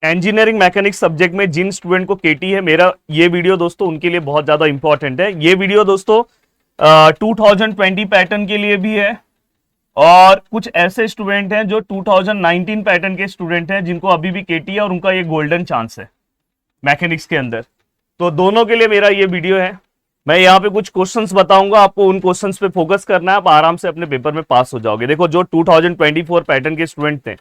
Engineering mechanics subject में जिन student को केटी है, मेरा ये वीडियो दोस्तों उनके लिए बहुत ज्यादा इंपॉर्टेंट है। ये वीडियो दोस्तों 2020 पैटर्न के लिए भी है और कुछ ऐसे स्टूडेंट हैं जो 2019 पैटर्न के स्टूडेंट हैं जिनको अभी भी केटी है और उनका ये गोल्डन चांस है मैकेनिक्स के अंदर। तो दोनों के लिए मेरा ये वीडियो है। मैं यहाँ पे कुछ क्वेश्चंस बताऊंगा, आपको उन क्वेश्चंस पे फोकस करना है, आप आराम से अपने पेपर में पास हो जाओगे। देखो, जो 2024 पैटर्न के स्टूडेंट थे,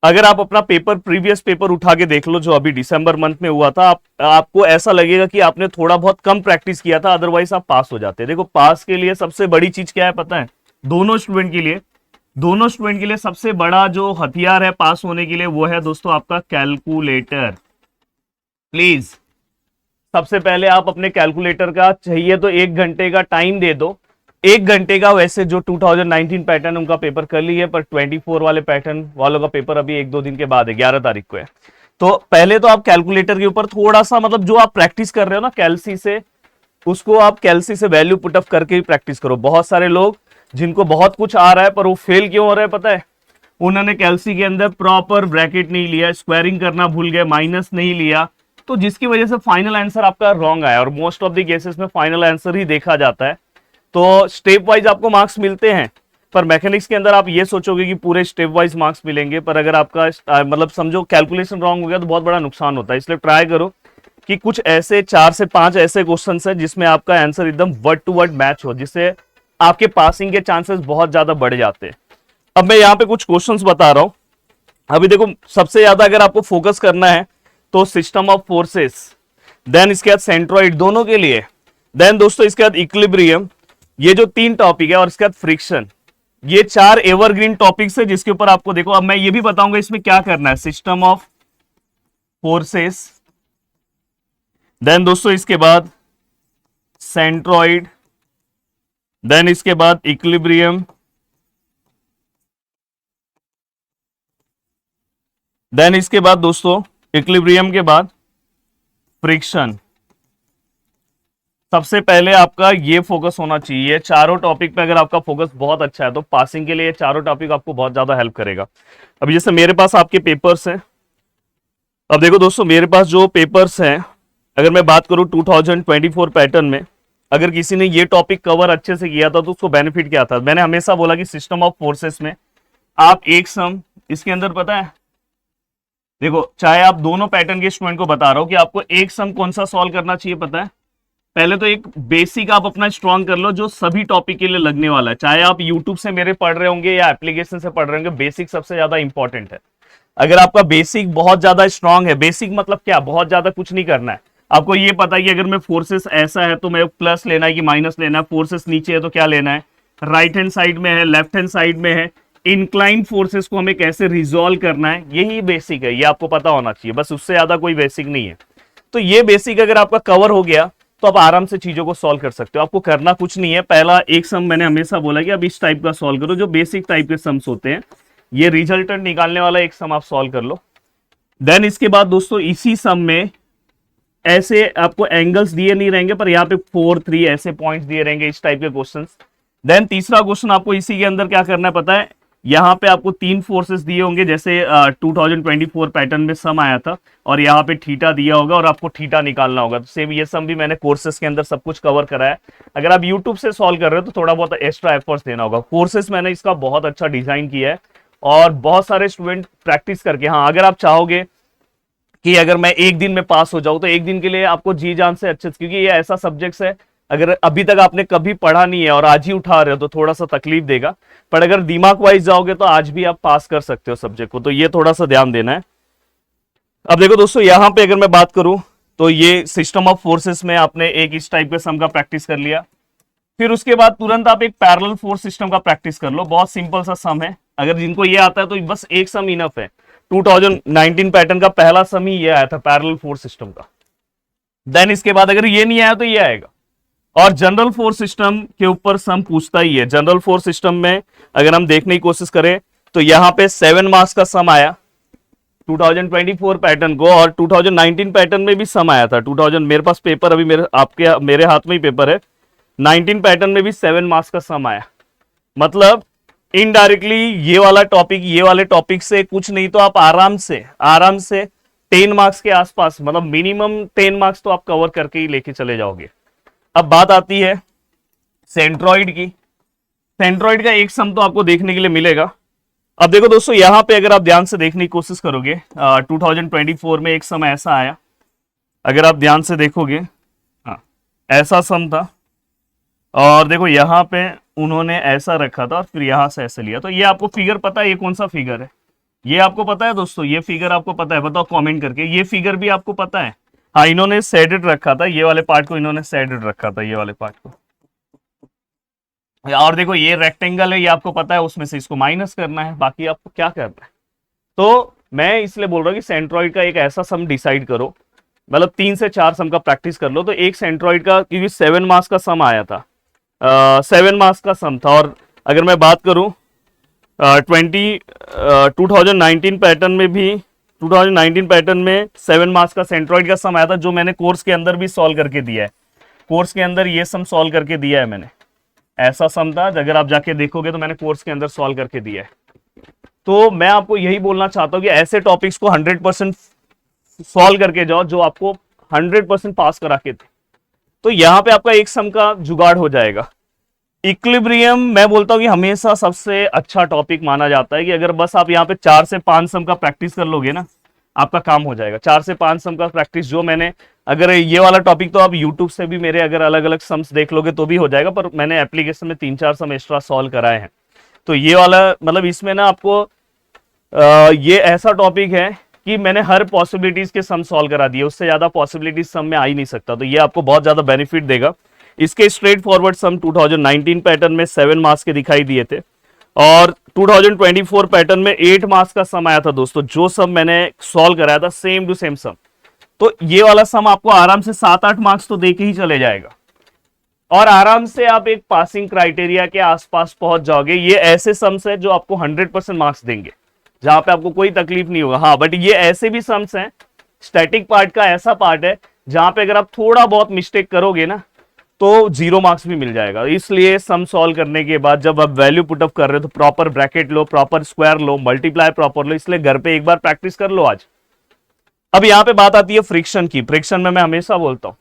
अगर आप अपना पेपर प्रीवियस पेपर उठा के देख लो जो अभी दिसंबर मंथ में हुआ था, आपको ऐसा लगेगा कि आपने थोड़ा बहुत कम प्रैक्टिस किया था, अदरवाइज आप पास हो जाते। देखो, पास के लिए सबसे बड़ी चीज क्या है पता है? दोनों स्टूडेंट के लिए सबसे बड़ा जो हथियार है पास होने के लिए वो है दोस्तों आपका कैलकुलेटर। प्लीज सबसे पहले आप अपने कैलकुलेटर का, चाहिए तो 1 घंटे का टाइम दे दो। 1 घंटे का, वैसे जो 2019 पैटर्न उनका पेपर कर लिए, पर 24 वाले पैटर्न वालों का पेपर अभी 1-2 दिन के बाद है, 11 तारीख को है। तो पहले तो आप कैलकुलेटर के ऊपर थोड़ा सा, मतलब जो आप प्रैक्टिस कर रहे हो ना कैलसी से, उसको आप कैलसी से वैल्यू पुटअप करके ही प्रैक्टिस करो। बहुत सारे लोग जिनको बहुत कुछ आ रहा है पर वो फेल क्यों हो रहा है पता है? उन्होंने कैलसी के अंदर प्रॉपर ब्रैकेट नहीं लिया, स्क्वायरिंग करना भूल गए, माइनस नहीं लिया, तो जिसकी वजह से फाइनल आंसर आपका रॉन्ग आया। और मोस्ट ऑफ द केसेस में फाइनल आंसर ही देखा जाता है। तो स्टेप वाइज आपको मार्क्स मिलते हैं, पर मैकेनिक्स के अंदर आप ये सोचोगे कि पूरे स्टेप वाइज मार्क्स मिलेंगे, पर अगर आपका मतलब समझो कैलकुलेशन रॉन्ग हो गया तो बहुत बड़ा नुकसान होता है। इसलिए ट्राई करो कि कुछ ऐसे 4 से 5 ऐसे क्वेश्चन है जिसमें आपका आंसर एकदम वर्ड टू वर्ड मैच हो, जिससे आपके पासिंग के चांसेस बहुत ज्यादा बढ़ जाते हैं। अब मैं यहाँ पे कुछ क्वेश्चंस बता रहा हूं। अभी देखो, सबसे ज्यादा अगर आपको फोकस करना है तो सिस्टम ऑफ फोर्सेस, देन इसके बाद सेंट्रॉइड, दोनों के लिए, देन दोस्तों इसके बाद इक्विलिब्रियम, ये जो 3 टॉपिक है, और इसके बाद फ्रिक्शन, ये 4 एवरग्रीन टॉपिक्स है जिसके ऊपर आपको, देखो अब मैं ये भी बताऊंगा इसमें क्या करना है। सिस्टम ऑफ फोर्सेस, देन दोस्तों इसके बाद सेंट्रॉइड, देन इसके बाद इक्विलिब्रियम, देन इसके बाद दोस्तों इक्विलिब्रियम के बाद फ्रिक्शन। सबसे पहले आपका ये फोकस होना चाहिए। चारों टॉपिक पे अगर आपका फोकस बहुत अच्छा है तो पासिंग के लिए चारों टॉपिक आपको बहुत ज्यादा हेल्प करेगा। अभी जैसे मेरे पास आपके पेपर्स हैं, अब देखो दोस्तों मेरे पास जो पेपर्स हैं, अगर मैं बात करूं 2024 पैटर्न में, अगर किसी ने ये टॉपिक कवर अच्छे से किया था तो उसको बेनिफिट क्या था? मैंने हमेशा बोला कि सिस्टम ऑफ फोर्सेस में आप एक सम, इसके अंदर पता है, देखो चाहे आप दोनों पैटर्न के स्टूडेंट को बता रहा हूं कि आपको एक सम कौन सा सॉल्व करना चाहिए पता है? पहले तो एक बेसिक आप अपना स्ट्रॉन्ग कर लो जो सभी टॉपिक के लिए लगने वाला है। चाहे आप यूट्यूब से मेरे पढ़ रहे होंगे या एप्लीकेशन से पढ़ रहे होंगे, बेसिक सबसे ज्यादा इंपॉर्टेंट है। अगर आपका बेसिक बहुत ज्यादा स्ट्रांग है, बेसिक मतलब क्या, बहुत ज्यादा कुछ नहीं करना है, आपको ये पता है कि अगर मैं फोर्सेस ऐसा है तो मैं प्लस लेना है कि माइनस लेना है, फोर्सेस नीचे है तो क्या लेना है, राइट हैंड साइड में है, लेफ्ट हैंड साइड में है, इंक्लाइंड फोर्सेस को हमें कैसे रिजॉल्व करना है, यही बेसिक है, ये आपको पता होना चाहिए, बस उससे ज्यादा कोई बेसिक नहीं है। तो ये बेसिक अगर आपका कवर हो गया तो आप आराम से चीजों को सॉल्व कर सकते हो। आपको करना कुछ नहीं है। पहला एक सम मैंने हमेशा बोला कि अब इस टाइप का सॉल्व करो, जो बेसिक टाइप के सम्स होते हैं, ये रिजल्टेंट निकालने वाला एक सम आप सॉल्व कर लो। देन इसके बाद दोस्तों इसी सम में ऐसे आपको एंगल्स दिए नहीं रहेंगे, पर यहाँ पे 4, 3 ऐसे पॉइंट्स दिए रहेंगे, इस टाइप के क्वेश्चंस। देन तीसरा क्वेश्चन आपको इसी के अंदर क्या करना है पता है? यहाँ पे आपको 3 फोर्सेस दिए होंगे, जैसे 2024 पैटर्न में सम आया था, और यहाँ पे थीटा दिया होगा और आपको थीटा निकालना होगा। तो सेम ये सम भी मैंने कोर्सेस के अंदर सब कुछ कवर करा है। अगर आप यूट्यूब से सॉल्व कर रहे हो तो थोड़ा बहुत एक्स्ट्रा एफर्ट्स देना होगा। कोर्सेस मैंने इसका बहुत अच्छा डिजाइन किया है और बहुत सारे स्टूडेंट प्रैक्टिस करके, हाँ अगर आप चाहोगे कि अगर मैं एक दिन में पास हो जाऊं तो एक दिन के लिए आपको जी जान से अच्छे, क्योंकि ये ऐसा सब्जेक्ट्स है अगर अभी तक आपने कभी पढ़ा नहीं है और आज ही उठा रहे हो तो थोड़ा सा तकलीफ देगा, पर अगर दिमाग वाइज जाओगे तो आज भी आप पास कर सकते हो सब्जेक्ट को। तो ये थोड़ा सा ध्यान देना है। अब देखो दोस्तों, यहां पे अगर मैं बात करूं तो ये सिस्टम ऑफ फोर्सेस में आपने एक इस टाइप के सम का प्रैक्टिस कर लिया। फिर उसके बाद तुरंत आप एक पैरेलल फोर्स सिस्टम का प्रैक्टिस कर लो। बहुत सिंपल सा सम है, अगर जिनको ये आता है तो बस एक सम इनफ है। 2019 पैटर्न का पहला सम ही ये आया था पैरेलल फोर्स सिस्टम का। देन इसके बाद अगर ये नहीं आया तो ये आएगा, और जनरल फोर्स सिस्टम के ऊपर सम पूछता ही है। जनरल फोर्स सिस्टम में अगर हम देखने की कोशिश करें तो यहां पे 7 मार्क्स का सम आया 2024 पैटर्न को, और 2019 पैटर्न में भी सम आया था। 2000 मेरे पास पेपर अभी मेरे हाथ में ही पेपर है, 19 पैटर्न में भी 7 मार्क्स का सम आया। मतलब इनडायरेक्टली ये वाला टॉपिक, ये वाले टॉपिक से कुछ नहीं तो आप आराम से 10 मार्क्स के आसपास, मतलब मिनिमम 10 मार्क्स तो आप कवर करके ही लेके चले जाओगे। अब बात आती है सेंट्रॉइड की। सेंट्रॉइड का एक सम तो आपको देखने के लिए मिलेगा। अब देखो दोस्तों, यहां पे अगर आप ध्यान से देखने की कोशिश करोगे, 2024 में एक सम ऐसा आया, अगर आप ध्यान से देखोगे, हाँ ऐसा सम था, और देखो यहां पे उन्होंने ऐसा रखा था और फिर यहां से ऐसे लिया। तो ये आपको फिगर पता है, ये कौन सा फिगर है, ये आपको पता है दोस्तों, ये फिगर आपको पता है, बताओ कमेंट करके, ये फिगर भी आपको पता है। हाँ, इन्होंने शेडेड रखा था, ये वाले पार्ट को इन्होंने शेडेड रखा था, ये वाले पार्ट को। और देखो ये रेक्टेंगल है, ये आपको पता है, उसमें से इसको माइनस करना है, बाकी आपको क्या करना है। तो मैं इसलिए बोल रहा हूँ कि सेंट्रॉइड का एक ऐसा सम डिसाइड करो, मतलब 3 से 4 सम का प्रैक्टिस कर लो। तो एक सेंट्रॉइड का, क्योंकि 7 मार्क्स का सम आया था, 7 मार्क्स का सम था, और अगर मैं बात करूं 2019 पैटर्न में भी, 2019 पैटर्न में 7 मार्क्स का सेंट्रॉइड का सम आया था, जो मैंने कोर्स के अंदर भी सॉल्व करके दिया है। कोर्स के अंदर ये सम सॉल्व करके दिया है मैंने, ऐसा सम था, अगर आप जाके देखोगे तो मैंने कोर्स के अंदर सॉल्व करके दिया है। तो मैं आपको यही बोलना चाहता हूं कि ऐसे टॉपिक्स को 100% सॉल्व करके जाओ जो आपको 100% पास करा के थे। तो यहां पे आपका एक सम का जुगाड़ हो जाएगा। इक्विलिब्रियम मैं बोलता हूं कि हमेशा सबसे अच्छा टॉपिक माना जाता है, कि अगर बस आप यहाँ पे 4 से 5 सम का प्रैक्टिस कर लोगे ना, आपका काम हो जाएगा। 4 से 5 सम का प्रैक्टिस जो मैंने, अगर ये वाला टॉपिक तो आप यूट्यूब से भी मेरे अगर अलग अलग सम्स देख लोगे तो भी हो जाएगा, पर मैंने एप्लीकेशन में 3-4 सम एक्स्ट्रा सॉल्व कराए हैं। तो ये वाला मतलब इसमें ना आपको ये ऐसा टॉपिक है कि मैंने हर पॉसिबिलिटीज के सम सॉल्व करा दिए, उससे ज्यादा पॉसिबिलिटीज सम में आ ही नहीं सकता। तो ये आपको बहुत ज्यादा बेनिफिट देगा। इसके स्ट्रेट फॉरवर्ड सम 2019 पैटर्न में 7 मार्क्स के दिखाई दिए थे, और 2024 पैटर्न में 8 मार्क्स का सम आया था दोस्तों, जो सम मैंने सॉल्व कराया था सेम टू सेम सम। तो ये वाला सम आपको आराम से 7-8 मार्क्स तो देके ही चले जाएगा, और आराम से आप एक पासिंग क्राइटेरिया के आसपास पहुंच जाओगे। ये ऐसे सम्स है जो आपको 100% मार्क्स देंगे, जहां पे आपको कोई तकलीफ नहीं होगा। हाँ, बट ये ऐसे भी सम्स हैं, स्टैटिक पार्ट का ऐसा पार्ट है जहां पे अगर आप थोड़ा बहुत मिस्टेक करोगे ना तो 0 मार्क्स भी मिल जाएगा। इसलिए सम सॉल्व करने के बाद जब आप वैल्यू पुटअप कर रहे हो तो प्रॉपर ब्रैकेट लो, प्रॉपर स्क्वायर लो, मल्टीप्लाई प्रॉपर लो। इसलिए घर पे एक बार प्रैक्टिस कर लो आज। अब यहां पे बात आती है फ्रिक्शन की। फ्रिक्शन में मैं हमेशा बोलता हूं,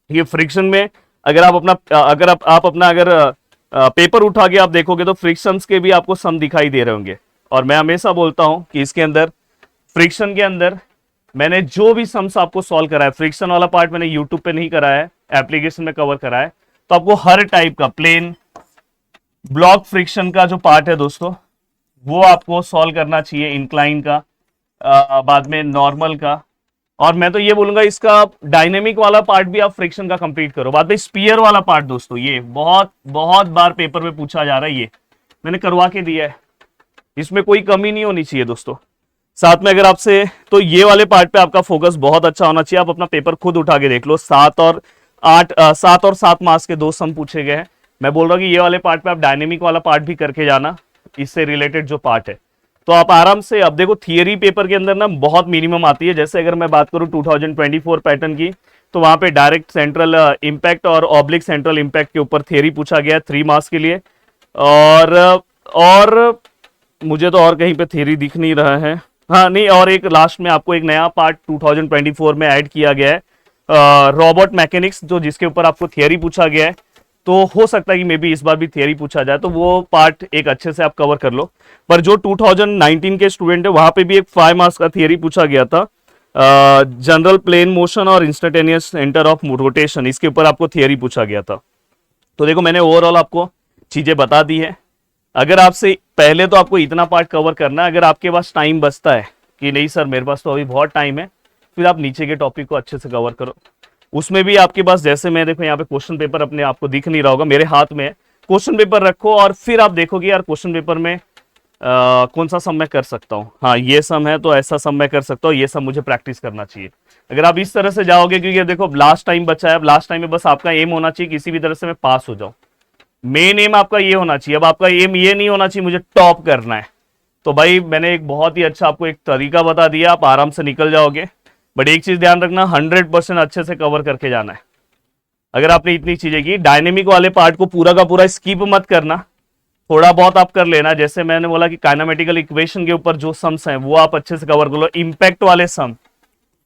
ये फ्रिक्शन में अगर आप अपना पेपर उठा के आप देखोगे तो फ्रिक्शंस के भी आपको सम दिखाई दे रहे होंगे। और मैं हमेशा बोलता हूं कि इसके अंदर, फ्रिक्शन के अंदर मैंने जो भी सम्स आपको सॉल्व करा है, फ्रिक्शन वाला पार्ट मैंने यूट्यूब पे नहीं करा है, एप्लीकेशन में कवर करा है। तो आपको हर टाइप का प्लेन ब्लॉक फ्रिक्शन का जो पार्ट है दोस्तों, वो आपको सॉल्व करना चाहिए। इंक्लाइन का, बाद में नॉर्मल का, और मैं तो ये बोलूंगा इसका डायनेमिक वाला पार्ट भी आप फ्रिक्शन का कंप्लीट करो। बाद में स्पीयर वाला पार्ट दोस्तों, ये बहुत बहुत बार पेपर में पूछा जा रहा है, ये मैंने करवा के दिया है, इसमें कोई कमी नहीं होनी चाहिए दोस्तों। साथ में अगर आपसे, तो ये वाले पार्ट पे आपका फोकस बहुत अच्छा होना चाहिए। आप अपना पेपर खुद उठा के देख लो, 7 और 7 मार्क्स के 2 सम पूछे गए हैं। मैं बोल रहा हूँ कि ये वाले पार्ट पे आप डायनेमिक वाला पार्ट भी करके जाना, इससे रिलेटेड जो पार्ट है, तो आप आराम से। अब देखो थियरी पेपर के अंदर ना बहुत मिनिमम आती है। जैसे अगर मैं बात करूं 2024 पैटर्न की, तो वहां पे डायरेक्ट सेंट्रल इंपैक्ट और ऑब्लिक सेंट्रल इंपैक्ट के ऊपर थियरी पूछा गया 3 मार्क्स के लिए। और मुझे तो और कहीं पे थियरी दिख नहीं रहा है, हाँ नहीं, और एक लास्ट में आपको एक नया पार्ट 2024 में ऐड किया गया है, रोबोट मैकेनिक्स, जो जिसके ऊपर आपको थियरी पूछा गया है। तो हो सकता है कि मे बी इस बार भी थियरी पूछा जाए, तो वो पार्ट एक अच्छे से आप कवर कर लो। पर जो 2019 के स्टूडेंट है, वहां पे भी एक 5 मार्क्स का थियरी पूछा गया था, जनरल प्लेन मोशन और इंस्टेंटेनियस सेंटर ऑफ रोटेशन, इसके ऊपर आपको थियरी पूछा गया था। तो देखो मैंने ओवरऑल आपको चीजें बता दी है। अगर आपसे पहले तो आपको इतना पार्ट कवर करना है, अगर आपके पास टाइम बचता है कि नहीं सर मेरे पास तो अभी बहुत टाइम है, फिर आप नीचे के टॉपिक को अच्छे से कवर करो। उसमें भी आपके पास, जैसे मैं देखो यहाँ पे क्वेश्चन पेपर अपने आपको दिख नहीं रहा होगा, मेरे हाथ में क्वेश्चन पेपर रखो और फिर आप देखोगे यार क्वेश्चन पेपर में कौन सा सम मैं कर सकता हूँ। हाँ ये सम है तो ऐसा सम मैं कर सकता हूँ, ये सब मुझे प्रैक्टिस करना चाहिए। अगर आप इस तरह से जाओगे, क्योंकि देखो लास्ट टाइम बचा है, अब लास्ट टाइम में बस आपका एम होना चाहिए किसी भी तरह से मैं पास हो जाऊं। मेन एम आपका ये होना चाहिए। अब आपका एम ये नहीं होना चाहिए मुझे टॉप करना है। तो भाई मैंने एक बहुत ही अच्छा आपको एक तरीका बता दिया, आप आराम से निकल जाओगे। बट एक चीज ध्यान रखना, 100% अच्छे से कवर करके जाना है। अगर आपने इतनी चीजें की, डायनेमिक वाले पार्ट को पूरा का पूरा स्किप मत करना, थोड़ा बहुत आप कर लेना, जैसे मैंने बोला कि काइनेमेटिकल इक्वेशन के ऊपर जो सम्स हैं वो आप अच्छे से कवर कर लो। इम्पैक्ट वाले सम,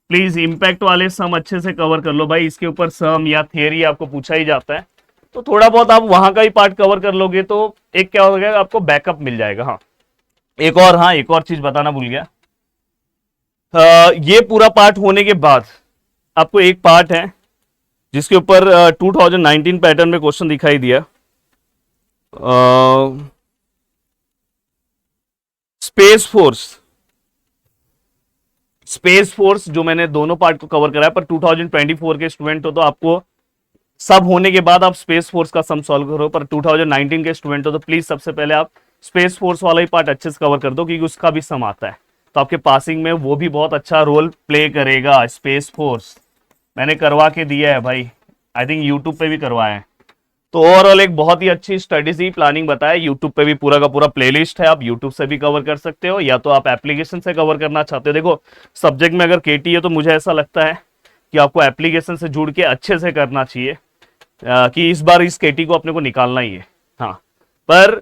प्लीज इम्पैक्ट वाले सम अच्छे से कवर कर लो भाई, इसके ऊपर सम या थियरी आपको पूछा ही जाता है, तो थोड़ा बहुत आप वहां का ही पार्ट कवर कर लोगे तो एक क्या हो गया, आपको बैकअप मिल जाएगा। हाँ एक और, हाँ एक और चीज बताना भूल गया, ये पूरा पार्ट होने के बाद आपको एक पार्ट है जिसके ऊपर 2019 पैटर्न में क्वेश्चन दिखाई दिया, स्पेस फोर्स। स्पेस फोर्स जो मैंने दोनों पार्ट को कवर कराया, पर 2024 के स्टूडेंट हो तो आपको सब होने के बाद आप स्पेस फोर्स का सम सॉल्व करो, पर 2019 के स्टूडेंट हो तो प्लीज सबसे पहले आप स्पेस फोर्स वाला ही पार्ट अच्छे से कवर कर दो, क्योंकि उसका भी सम आता है तो आपके पासिंग में वो भी बहुत अच्छा रोल प्ले करेगा। स्पेस फोर्स मैंने करवा के दिया है भाई, आई थिंक यूट्यूब पे भी करवाया है। तो ओवरऑल एक बहुत ही अच्छी स्टडी सी प्लानिंग बताया, यूट्यूब पे भी पूरा का पूरा प्लेलिस्ट है, आप यूट्यूब से भी कवर कर सकते हो या तो आप एप्लीकेशन से कवर करना चाहते हो। देखो सब्जेक्ट में अगर केटी है तो मुझे ऐसा लगता है कि आपको एप्लीकेशन से जुड़ के अच्छे से करना चाहिए, कि इस बार इस केटी को अपने को निकालना ही है। हाँ पर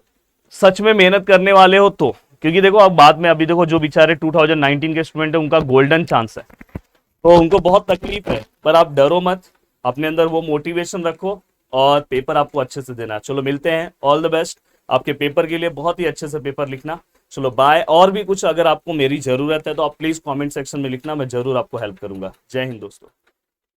सच में मेहनत करने वाले हो तो, क्योंकि देखो अब बाद में, अभी देखो जो बेचारे 2019 के स्टूडेंट है उनका गोल्डन चांस है, तो उनको बहुत तकलीफ है, पर आप डरो मत, अपने अंदर वो मोटिवेशन रखो और पेपर आपको अच्छे से देना। चलो मिलते हैं, ऑल द बेस्ट आपके पेपर के लिए, बहुत ही अच्छे से पेपर लिखना। चलो बाय। और भी कुछ अगर आपको मेरी जरूरत है तो आप प्लीज कमेंट सेक्शन में लिखना, मैं जरूर आपको हेल्प करूंगा। जय हिंद दोस्तों।